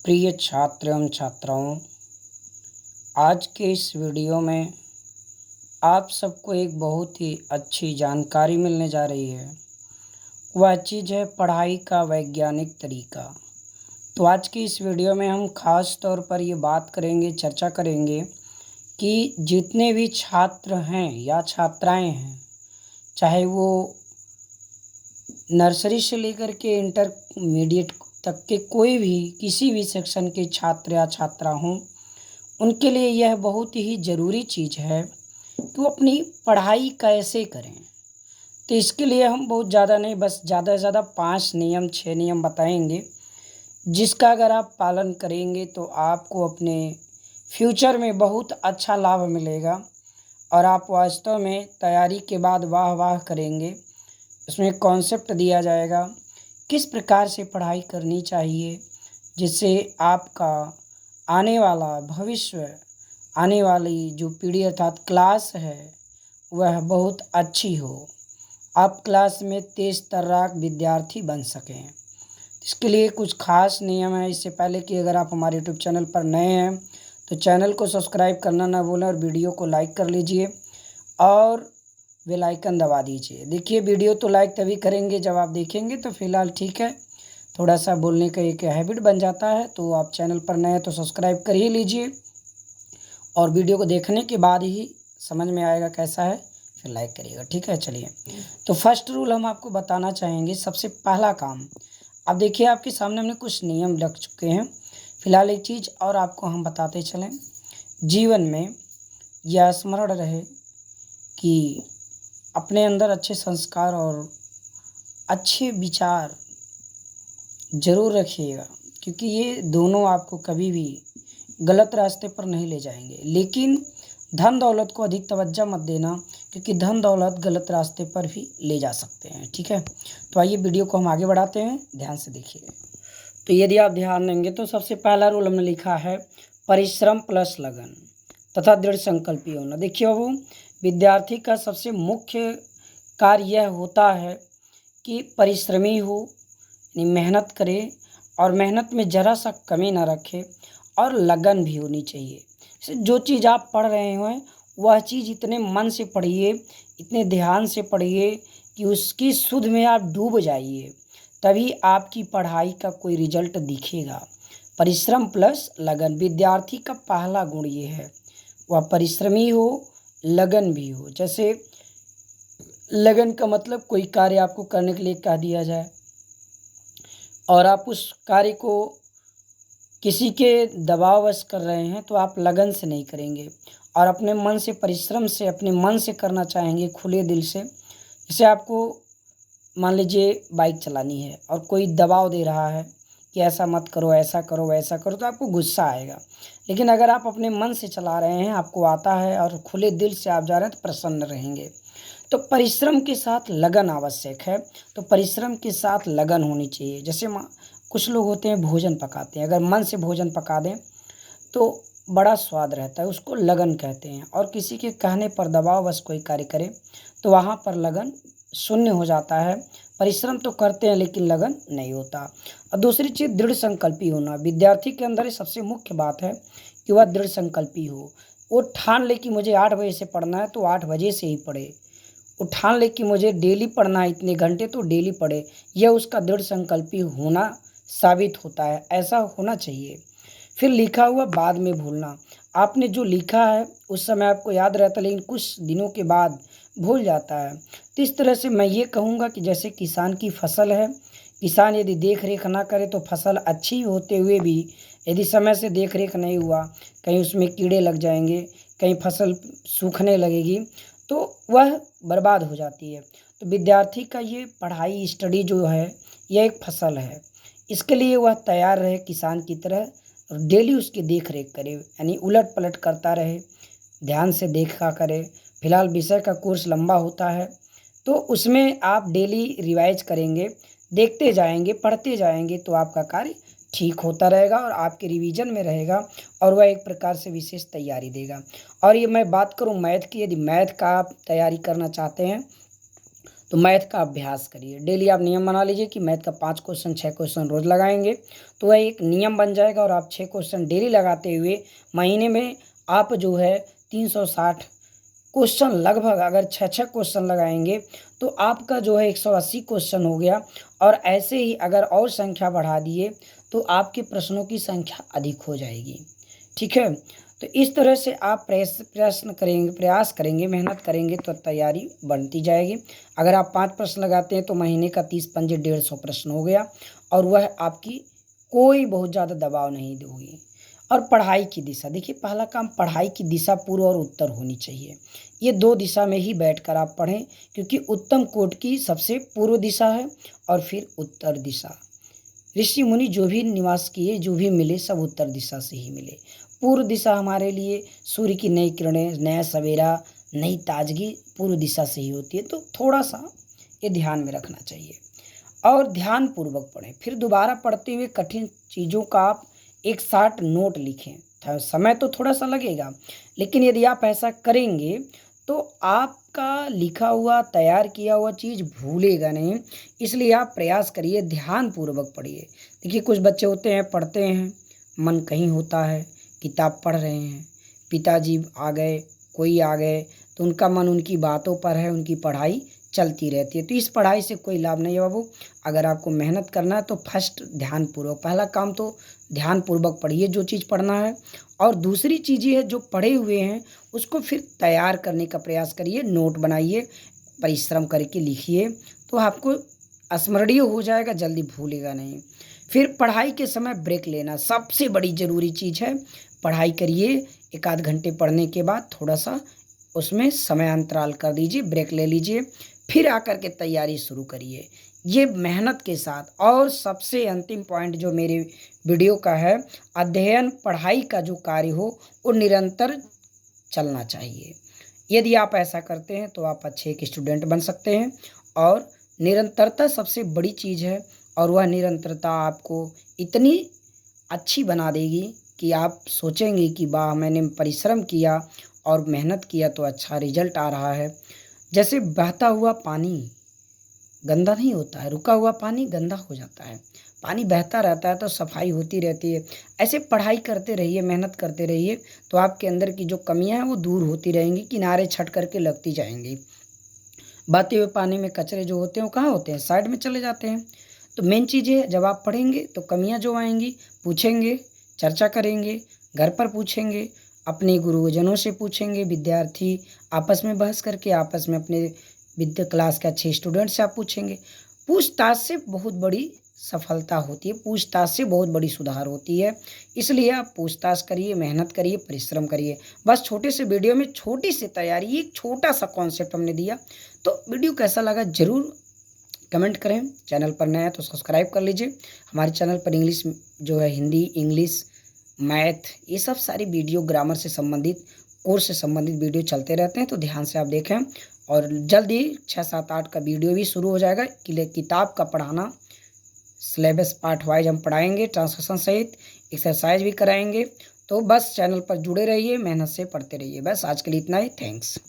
प्रिय छात्र एवं छात्राओं, आज के इस वीडियो में आप सबको एक बहुत ही अच्छी जानकारी मिलने जा रही है। वह चीज़ है पढ़ाई का वैज्ञानिक तरीका। तो आज की इस वीडियो में हम खास तौर पर ये बात करेंगे, चर्चा करेंगे कि जितने भी छात्र हैं या छात्राएं हैं, चाहे वो नर्सरी से लेकर के इंटरमीडिएट तक के कोई भी किसी भी सेक्शन के छात्र या छात्रा हों, उनके लिए यह बहुत ही ज़रूरी चीज़ है कि वो अपनी पढ़ाई कैसे करें। तो इसके लिए हम बहुत ज़्यादा नहीं, बस ज़्यादा से ज़्यादा 5 नियम 6 नियम बताएंगे, जिसका अगर आप पालन करेंगे तो आपको अपने फ्यूचर में बहुत अच्छा लाभ मिलेगा और आप वास्तव में तैयारी के बाद वाह वाह करेंगे। उसमें कॉन्सेप्ट दिया जाएगा किस प्रकार से पढ़ाई करनी चाहिए, जिससे आपका आने वाला भविष्य, आने वाली जो पीढ़ी अर्थात क्लास है वह बहुत अच्छी हो, आप क्लास में तेज़ तर्राक विद्यार्थी बन सकें। इसके लिए कुछ खास नियम है। इससे पहले कि अगर आप हमारे यूट्यूब चैनल पर नए हैं तो चैनल को सब्सक्राइब करना ना भूलें और वीडियो को लाइक कर लीजिए और बेल आइकन दबा दीजिए। देखिए, वीडियो तो लाइक तभी करेंगे जब आप देखेंगे, तो फिलहाल ठीक है, थोड़ा सा बोलने का एक हैबिट बन जाता है। तो आप चैनल पर नए हैं तो सब्सक्राइब कर ही लीजिए और वीडियो को देखने के बाद ही समझ में आएगा कैसा है, फिर लाइक करिएगा। ठीक है, चलिए। तो फर्स्ट रूल हम आपको बताना चाहेंगे। सबसे पहला काम, अब देखिए आपके सामने हमने कुछ नियम रख चुके हैं। फिलहाल एक चीज़ और आपको हम बताते चलें, जीवन में यह स्मरण रहे कि अपने अंदर अच्छे संस्कार और अच्छे विचार ज़रूर रखिएगा, क्योंकि ये दोनों आपको कभी भी गलत रास्ते पर नहीं ले जाएंगे। लेकिन धन दौलत को अधिक तवज्जो मत देना, क्योंकि धन दौलत गलत रास्ते पर भी ले जा सकते हैं। ठीक है, तो आइए वीडियो को हम आगे बढ़ाते हैं, ध्यान से देखिए। तो यदि आप ध्यान देंगे तो सबसे पहला रूल हमने लिखा है परिश्रम प्लस लगन तथा दृढ़ संकल्पी होना। देखिए बाबू, विद्यार्थी का सबसे मुख्य कार्य यह होता है कि परिश्रमी हो, यानी मेहनत करे और मेहनत में ज़रा सा कमी ना रखे और लगन भी होनी चाहिए। जो चीज़ आप पढ़ रहे हैं वह चीज़ इतने मन से पढ़िए, इतने ध्यान से पढ़िए कि उसकी सुध में आप डूब जाइए, तभी आपकी पढ़ाई का कोई रिजल्ट दिखेगा। परिश्रम प्लस लगन, विद्यार्थी का पहला गुण ये है, वह परिश्रमी हो, लगन भी हो। जैसे लगन का मतलब कोई कार्य आपको करने के लिए कह दिया जाए और आप उस कार्य को किसी के दबाववश कर रहे हैं तो आप लगन से नहीं करेंगे और अपने मन से, परिश्रम से, अपने मन से करना चाहेंगे, खुले दिल से। जैसे आपको मान लीजिए बाइक चलानी है और कोई दबाव दे रहा है कि ऐसा मत करो, ऐसा करो, वैसा करो, तो आपको गुस्सा आएगा। लेकिन अगर आप अपने मन से चला रहे हैं, आपको आता है और खुले दिल से आप जा रहे हैं, तो प्रसन्न रहेंगे। तो परिश्रम के साथ लगन आवश्यक है। तो परिश्रम के साथ लगन होनी चाहिए। जैसे कुछ लोग होते हैं भोजन पकाते हैं, अगर मन से भोजन पका दें तो बड़ा स्वाद रहता है, उसको लगन कहते हैं। और किसी के कहने पर दबाववश कोई कार्य करे तो वहाँ पर लगन शून्य हो जाता है। परिश्रम तो करते हैं लेकिन लगन नहीं होता। और दूसरी चीज़ दृढ़ संकल्पी होना। विद्यार्थी के अंदर ये सबसे मुख्य बात है कि वह दृढ़ संकल्पी हो। वो ठान ले कि मुझे 8 बजे से पढ़ना है तो 8 बजे से ही पढ़े। वो ठान ले कि मुझे डेली पढ़ना है इतने घंटे तो डेली पढ़े। यह उसका दृढ़ संकल्पी होना साबित होता है, ऐसा होना चाहिए। फिर लिखा हुआ बाद में भूलना। आपने जो लिखा है उस समय आपको याद रहता है, लेकिन कुछ दिनों के बाद भूल जाता है। तो इस तरह से मैं ये कहूँगा कि जैसे किसान की फसल है, किसान यदि देख रेख ना करे तो फसल अच्छी होते हुए भी यदि समय से देख रेख नहीं हुआ, कहीं उसमें कीड़े लग जाएंगे, कहीं फसल सूखने लगेगी तो वह बर्बाद हो जाती है। तो विद्यार्थी का ये पढ़ाई, स्टडी जो है, यह एक फसल है। इसके लिए वह तैयार रहे किसान की तरह और डेली उसकी देख रेख करे, यानी उलट पलट करता रहे, ध्यान से देखा करे। फिलहाल विषय का कोर्स लंबा होता है तो उसमें आप डेली रिवाइज करेंगे, देखते जाएंगे, पढ़ते जाएंगे तो आपका कार्य ठीक होता रहेगा और आपके रिवीजन में रहेगा और वह एक प्रकार से विशेष तैयारी देगा। और ये मैं बात करूं मैथ की, यदि मैथ का आप तैयारी करना चाहते हैं तो मैथ का अभ्यास करिए। डेली आप नियम बना लीजिए कि मैथ का 5 क्वेश्चन 6 क्वेश्चन रोज़ लगाएंगे, तो वह एक नियम बन जाएगा और आप 6 क्वेश्चन डेली लगाते हुए महीने में आप जो है 360 क्वेश्चन लगभग अगर 6-6 क्वेश्चन लगाएंगे तो आपका जो है 180 क्वेश्चन हो गया। और ऐसे ही अगर और संख्या बढ़ा दिए तो आपके प्रश्नों की संख्या अधिक हो जाएगी। ठीक है, तो इस तरह से आप प्रयास करेंगे, मेहनत करेंगे तो तैयारी बनती जाएगी। अगर आप 5 प्रश्न लगाते हैं तो महीने का 30 पंजे 150 प्रश्न हो गया और वह आपकी कोई बहुत ज़्यादा दबाव नहीं दोगी। और पढ़ाई की दिशा, देखिए पहला काम, पढ़ाई की दिशा पूर्व और उत्तर होनी चाहिए। ये 2 दिशा में ही बैठकर आप पढ़ें, क्योंकि उत्तम कोट की सबसे पूर्व दिशा है और फिर उत्तर दिशा। ऋषि मुनि जो भी निवास किए, जो भी मिले, सब उत्तर दिशा से ही मिले। पूर्व दिशा हमारे लिए सूर्य की नई किरणें, नया सवेरा, नई ताजगी पूर्व दिशा से ही होती है। तो थोड़ा सा ये ध्यान में रखना चाहिए और ध्यान पूर्वक पढ़ें। फिर दोबारा पढ़ते हुए कठिन चीज़ों का आप एक साथ नोट लिखें। समय तो थोड़ा सा लगेगा, लेकिन यदि आप ऐसा करेंगे तो आपका लिखा हुआ, तैयार किया हुआ चीज़ भूलेगा नहीं। इसलिए आप प्रयास करिए, ध्यान पूर्वक पढ़िए। देखिए कुछ बच्चे होते हैं, पढ़ते हैं, मन कहीं होता है, किताब पढ़ रहे हैं, पिताजी आ गए, कोई आ गए, तो उनका मन उनकी बातों पर है, उनकी पढ़ाई चलती रहती है। तो इस पढ़ाई से कोई लाभ नहीं है बाबू। अगर आपको मेहनत करना है तो फर्स्ट ध्यानपूर्वक, पहला काम तो ध्यानपूर्वक पढ़िए जो चीज़ पढ़ना है। और दूसरी चीज़ ये है, जो पढ़े हुए हैं उसको फिर तैयार करने का प्रयास करिए, नोट बनाइए, परिश्रम करके लिखिए, तो आपको स्मरणीय हो जाएगा, जल्दी भूलेगा नहीं। फिर पढ़ाई के समय ब्रेक लेना सबसे बड़ी ज़रूरी चीज़ है। पढ़ाई करिए, 1 आध घंटे पढ़ने के बाद थोड़ा सा उसमें समय अंतराल कर दीजिए, ब्रेक ले लीजिए, फिर आकर के तैयारी शुरू करिए, ये मेहनत के साथ। और सबसे अंतिम पॉइंट जो मेरे वीडियो का है, अध्ययन पढ़ाई का जो कार्य हो वो निरंतर चलना चाहिए। यदि आप ऐसा करते हैं तो आप अच्छे एक स्टूडेंट बन सकते हैं। और निरंतरता सबसे बड़ी चीज़ है, और वह निरंतरता आपको इतनी अच्छी बना देगी कि आप सोचेंगे कि वाह, मैंने परिश्रम किया और मेहनत किया तो अच्छा रिजल्ट आ रहा है। जैसे बहता हुआ पानी गंदा नहीं होता है, रुका हुआ पानी गंदा हो जाता है। पानी बहता रहता है तो सफाई होती रहती है। ऐसे पढ़ाई करते रहिए, मेहनत करते रहिए, तो आपके अंदर की जो कमियां हैं वो दूर होती रहेंगी, किनारे छट करके लगती जाएंगी। बहते हुए पानी में कचरे जो होते हैं वो कहाँ होते हैं, साइड में चले जाते हैं। तो मेन चीज़ है, जब आप पढ़ेंगे तो कमियां जो आएंगी पूछेंगे, चर्चा करेंगे, घर पर पूछेंगे, अपने गुरुजनों से पूछेंगे, विद्यार्थी आपस में बहस करके, आपस में अपने विद्या क्लास के अच्छे स्टूडेंट से आप पूछेंगे। पूछताछ से बहुत बड़ी सफलता होती है, पूछताछ से बहुत बड़ी सुधार होती है। इसलिए आप पूछताछ करिए, मेहनत करिए, परिश्रम करिए। बस छोटे से वीडियो में छोटी सी तैयारी, एक छोटा सा कॉन्सेप्ट हमने दिया। तो वीडियो कैसा लगा ज़रूर कमेंट करें। चैनल पर नया है तो सब्सक्राइब कर लीजिए। हमारे चैनल पर इंग्लिश जो है, हिंदी, इंग्लिश, मैथ, ये सब सारी वीडियो, ग्रामर से संबंधित, कोर्स से संबंधित वीडियो चलते रहते हैं, तो ध्यान से आप देखें। और जल्दी 6, 7, 8 का वीडियो भी शुरू हो जाएगा। किताब का पढ़ाना, सिलेबस पार्ट वाइज हम पढ़ाएंगे, ट्रांसलेशन सहित एक्सरसाइज भी कराएंगे। तो बस चैनल पर जुड़े रहिए, मेहनत से पढ़ते रहिए। बस आज के लिए इतना ही। थैंक्स।